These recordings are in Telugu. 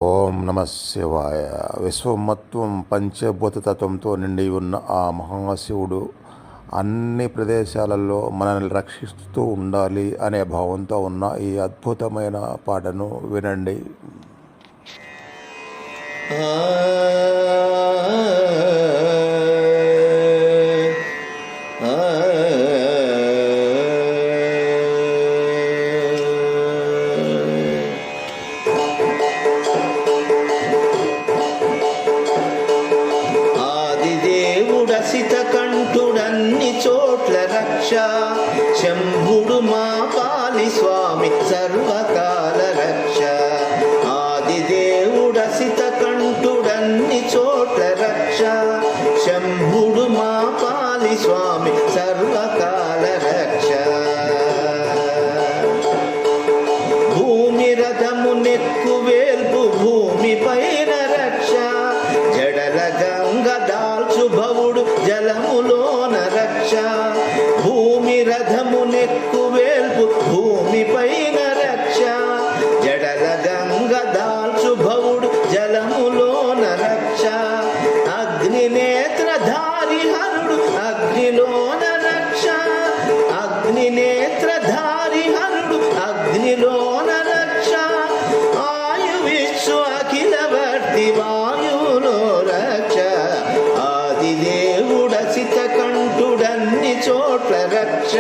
ఓం నమ శివాయ. విశ్వమత్వం పంచభూతతత్వంతో నిండి ఉన్న ఆ మహాశివుడు అన్ని ప్రదేశాలలో మనల్ని రక్షిస్తూ ఉండాలి అనే భావంతో ఉన్న ఈ అద్భుతమైన పాటను వినండి. కంఠుడన్ని చోట్ల రక్ష శంభుడు మా పాలి స్వామి సర్వకాల రక్ష. ఆదిదేవుడసిత కంఠుడన్ని చోట్ల రక్ష శంభుడు మా పాలి స్వామి సర్వకాల రక్ష. భూమి రథము నెక్కు వేల్పు భూమి పైన రక్ష జడల గంగ దాల్చు భవుడు జలములోన రక్ష. భూమి రథము నెక్కు వేల్పు భూమి పైన రక్ష జడల గంగ దాల్చు భవుడు జలములోన రక్ష. అగ్ని నేత్రధారి హరుడు అగ్నిలోన రక్ష. అగ్ని నేత్రధారి హరుడు అగ్నిలోన రక్ష. ఆయువిశ్వ అఖిలవర్తి వాయులో రక్ష. ఆదిదేవుడసిత కంఠుడన్ని చోట్ల రక్ష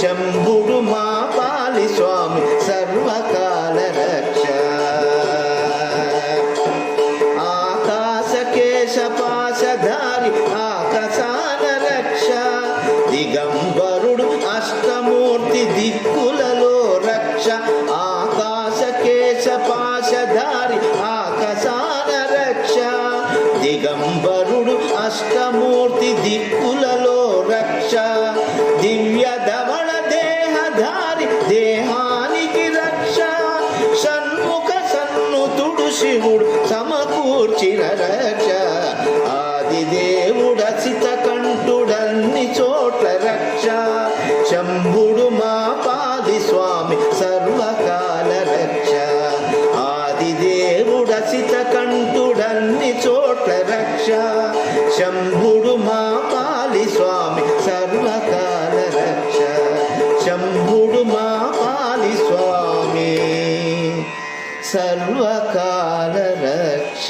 శంభుడు మా పాలి స్వామి సర్వకాల రక్ష. ఆకాశ కేశ పాశధారి ఆకాశాన రక్ష. దిగంబరుడు అష్టమూర్తి దిక్కులలో రక్ష. ఆకాశ కేశ పాశధారి ఆకాశాన రక్ష. దిగంబరుడు అష్టమూర్తి దిక్కులలో రక్ష. దివ్య ధవళ దేహధారి దేహానికి రక్ష. షణ్ముఖ సన్నుతుడు శివుడు సమకూర్చిన రక్ష. ఆదిదేవుడసిత కంఠుడన్ని చోట్ల రక్ష శంభుడు మా పాది స్వామి సర్వకాల రక్ష. ఆదిదేవుడసిత కంఠుడన్ని చోట్ల రక్ష శంభుడు మా పాలి స్వామి సర్వకాల రక్ష. శంభుడు మా పాలి స్వామి సర్వకాల రక్ష.